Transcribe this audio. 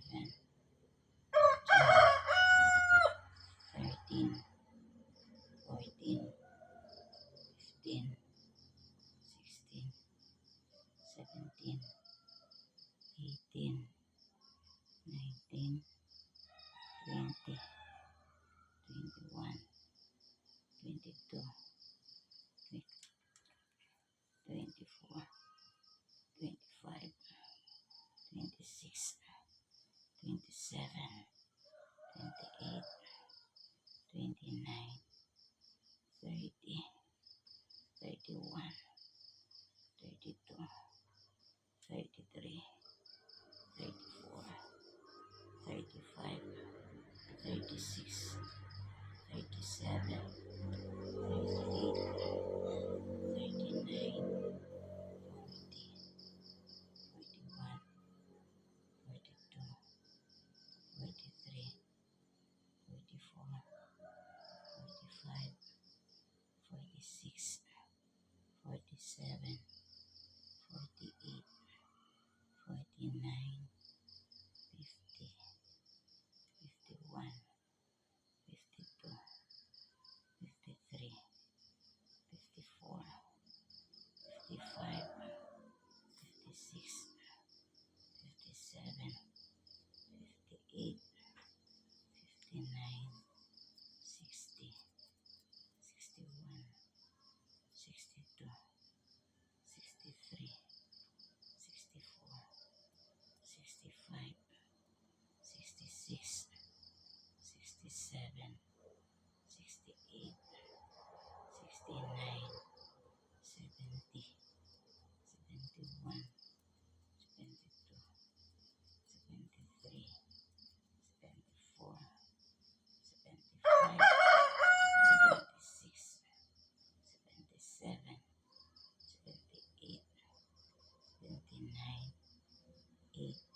13, 14, 15, 16, 17, 18, 19, 20, 21, 22, 24, 25, 26, 27, 28, 29, 30, 31, 32, 33, 34, 35, 36, 37, 38, 39, 40, 41, 42, 43, 44, 45, 46, 47, 48, 49, 50, 51, 52, 53, 54, 55, 56, 57, 58, 59, 60, 61, 62, 63, 64, 65, 66, 67, 68, 69, 70, 71, 72, 73, 74, 75, 76, 77, 78, 79, 80,